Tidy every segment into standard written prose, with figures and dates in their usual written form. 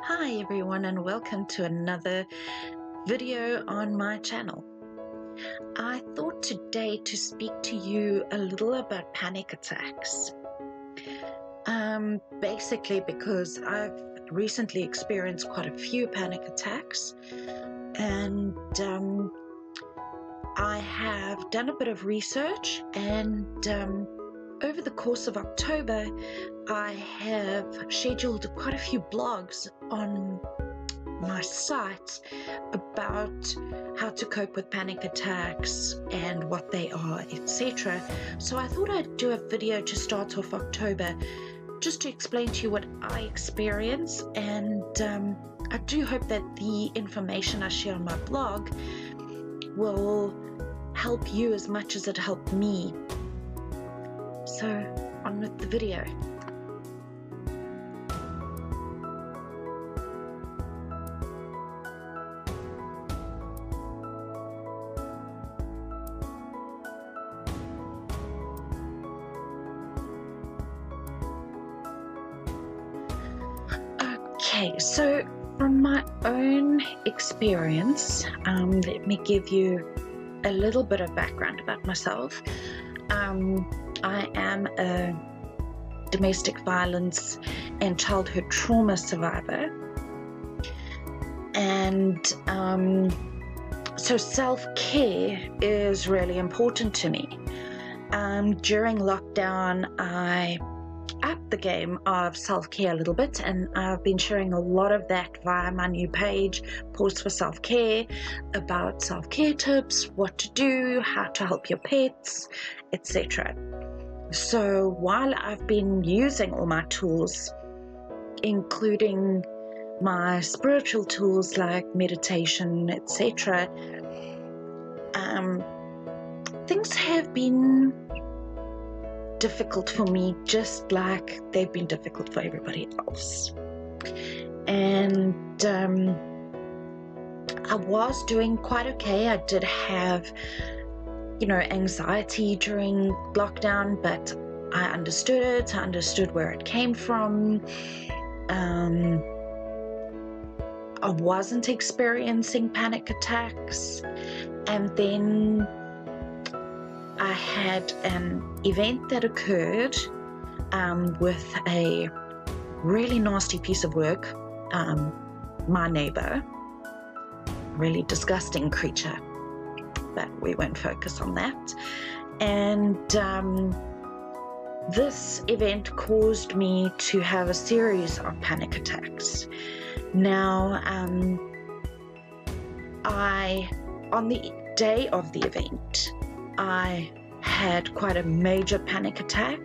Hi everyone, and welcome to another video on my channel. I thought today to speak to you a little about panic attacks. Basically because I've recently experienced quite a few panic attacks, and I have done a bit of research, and over the course of October I have scheduled quite a few blogs on my site about how to cope with panic attacks and what they are, etc. So I thought I'd do a video to start off October just to explain to you what I experience, and I do hope that the information I share on my blog will help you as much as it helped me. So on with the video. Okay, so from my own experience, let me give you a little bit of background about myself. I am a domestic violence and childhood trauma survivor, and so self-care is really important to me. During lockdown, I upped the game of self-care a little bit, and I've been sharing a lot of that via my new page, Pause for Self-Care, about self-care tips, what to do, how to help your pets, etc. So while I've been using all my tools, including my spiritual tools like meditation, etc., things have been difficult for me, just like they've been difficult for everybody else. And I was doing quite okay. I did have, anxiety during lockdown, but I understood it. I understood where it came from. I wasn't experiencing panic attacks, and then I had an event that occurred with a really nasty piece of work. My neighbor, really disgusting creature, but we won't focus on that. And this event caused me to have a series of panic attacks. Now, on the day of the event, I had quite a major panic attack,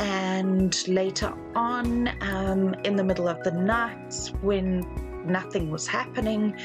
and later on, in the middle of the night, when nothing was happening,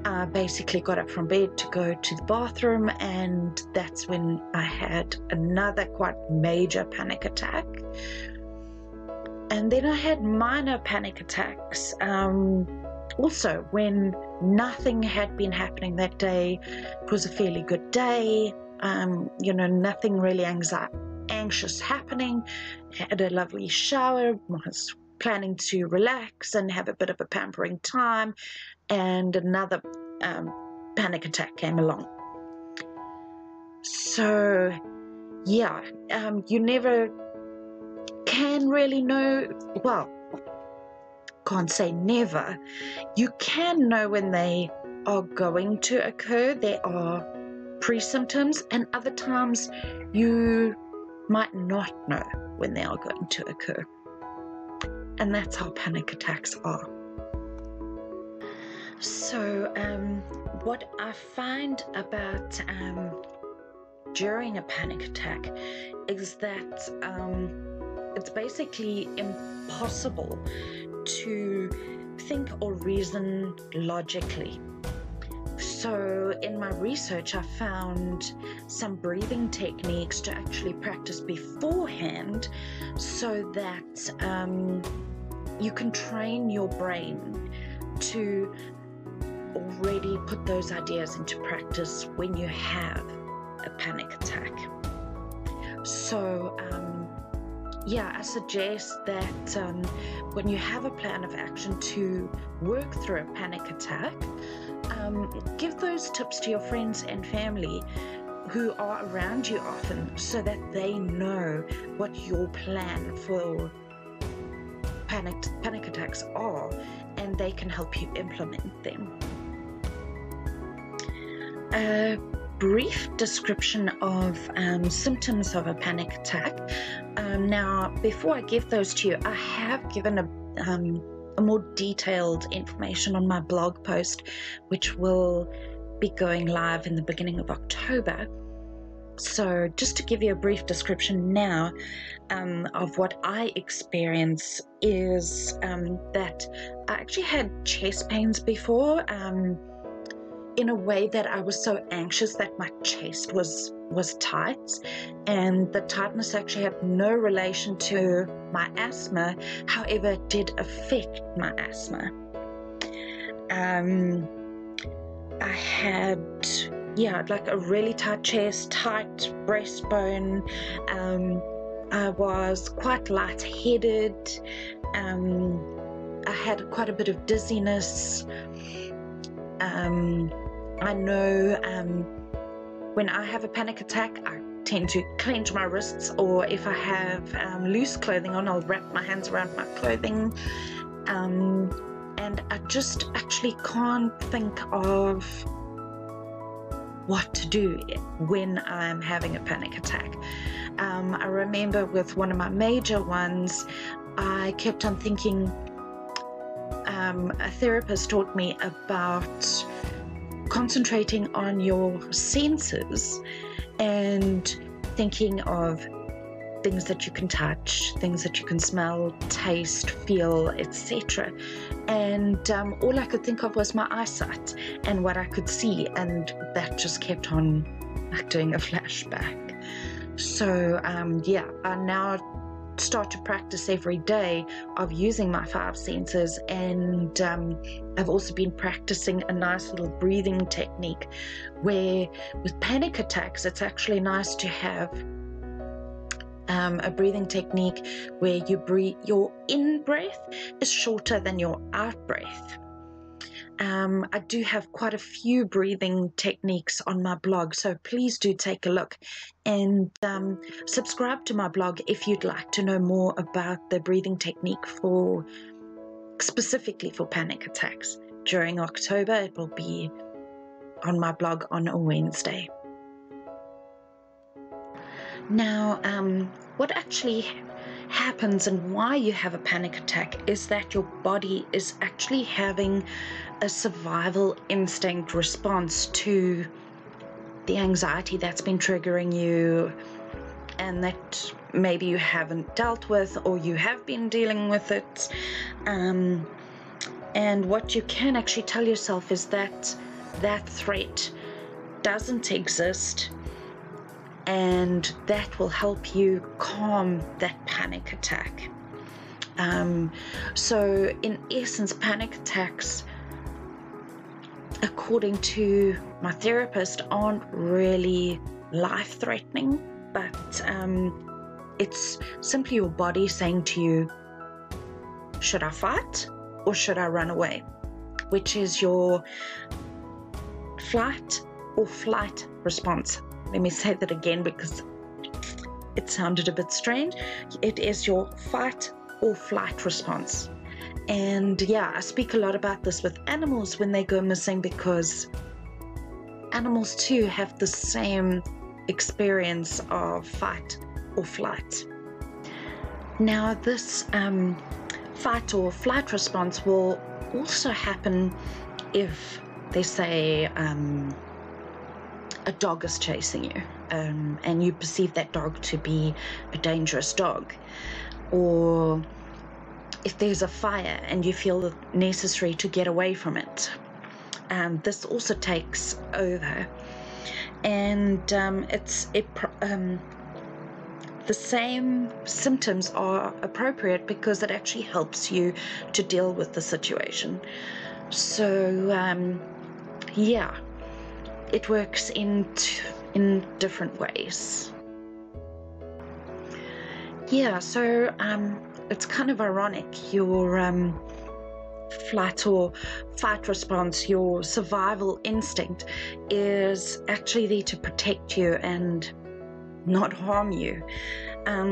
I basically got up from bed to go to the bathroom, and that's when I had another quite major panic attack. And then I had minor panic attacks also when nothing had been happening that day. It was a fairly good day, nothing really anxious happening. Had a lovely shower, was planning to relax and have a bit of a pampering time, and another panic attack came along. So yeah, you never can really know, well, can't say never. You can know when they are going to occur. There are pre-symptoms, and other times you might not know when they are going to occur. And that's how panic attacks are. So what I find about during a panic attack is that it's basically impossible to think or reason logically. So in my research, I found some breathing techniques to actually practice beforehand, so that you can train your brain to already put those ideas into practice when you have a panic attack. So yeah, I suggest that when you have a plan of action to work through a panic attack, give those tips to your friends and family who are around you often, so that they know what your plan for panic attacks are, and they can help you implement them. A brief description of symptoms of a panic attack. Now, before I give those to you, I have given a more detailed information on my blog post, which will be going live in the beginning of October. So just to give you a brief description now of what I experience is that I actually had chest pains before, in a way that I was so anxious that my chest was tight, and the tightness actually had no relation to my asthma. However, it did affect my asthma. I had like a really tight chest, tight breastbone. I was quite lightheaded. I had quite a bit of dizziness. I know when I have a panic attack, I tend to clench my wrists, or if I have loose clothing on, I'll wrap my hands around my clothing. And I just actually can't think of what to do when I'm having a panic attack. I remember with one of my major ones, I kept on thinking, a therapist taught me about concentrating on your senses and thinking of things that you can touch, things that you can smell, taste, feel, etc. And all I could think of was my eyesight and what I could see, and that just kept on doing a flashback. So I now start to practice every day of using my 5 senses, and I've also been practicing a nice little breathing technique where with panic attacks it's actually nice to have a breathing technique where you breathe, your in breath is shorter than your out breath. I do have quite a few breathing techniques on my blog, so please do take a look and subscribe to my blog if you'd like to know more about the breathing technique specifically for panic attacks. During October, it will be on my blog on a Wednesday. Now, what actually happens and why you have a panic attack is that your body is actually having a survival instinct response to the anxiety that's been triggering you and that maybe you haven't dealt with, or you have been dealing with it. And what you can actually tell yourself is that that threat doesn't exist, and that will help you calm that panic attack. So in essence, panic attacks, according to my therapist, aren't really life-threatening, but it's simply your body saying to you, should I fight or should I run away? Which is your flight or flight response. Let me say that again because it sounded a bit strange. It is your fight or flight response. And yeah, I speak a lot about this with animals when they go missing, because animals too have the same experience of fight or flight. Now, this fight or flight response will also happen if, they say, a dog is chasing you, and you perceive that dog to be a dangerous dog, or if there's a fire and you feel it necessary to get away from it. This also takes over, and the same symptoms are appropriate because it actually helps you to deal with the situation. So yeah, it works in different ways. Yeah, so it's kind of ironic. Your flight or fight response, your survival instinct, is actually there to protect you and not harm you.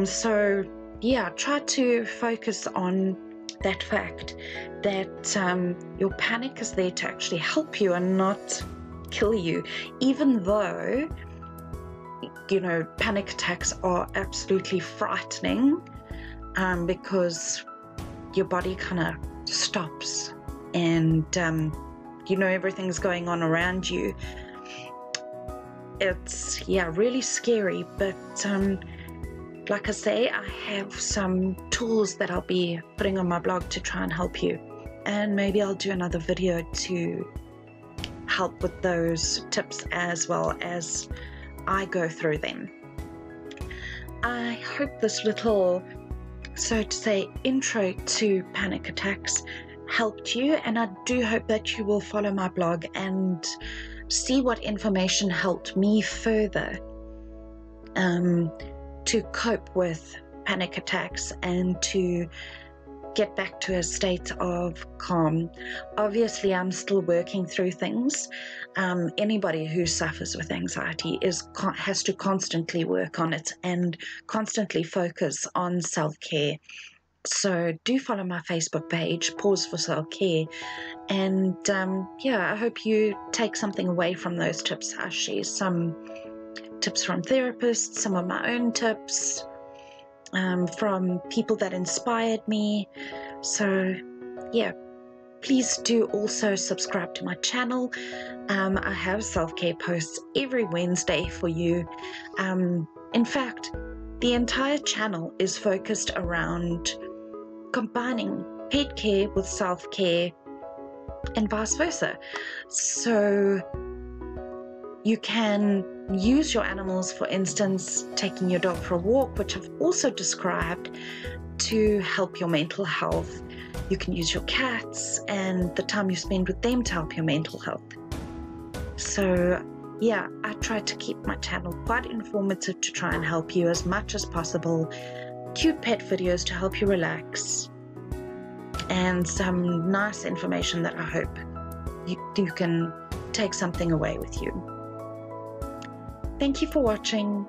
So yeah, try to focus on that fact that your panic is there to actually help you and not kill you, even though, you know, panic attacks are absolutely frightening, because your body kind of stops and you know, everything's going on around you. It's, yeah, really scary, but like I say, I have some tools that I'll be putting on my blog to try and help you, and maybe I'll do another video to help with those tips as well as I go through them. I hope this little, so to say, intro to panic attacks helped you, and I do hope that you will follow my blog and see what information helped me further to cope with panic attacks and to get back to a state of calm. Obviously, I'm still working through things. Anybody who suffers with anxiety has to constantly work on it and constantly focus on self-care. So do follow my Facebook page, Pause for Self-Care, and yeah, I hope you take something away from those tips. I share some tips from therapists, some of my own tips from people that inspired me. So yeah, please do also subscribe to my channel. I have self-care posts every Wednesday for you. In fact, the entire channel is focused around combining pet care with self-care and vice versa. So you can use your animals, for instance, taking your dog for a walk, which I've also described, to help your mental health. You can use your cats and the time you spend with them to help your mental health. So yeah, I try to keep my channel quite informative to try and help you as much as possible. Cute pet videos to help you relax, and some nice information that I hope you can take something away with you. Thank you for watching.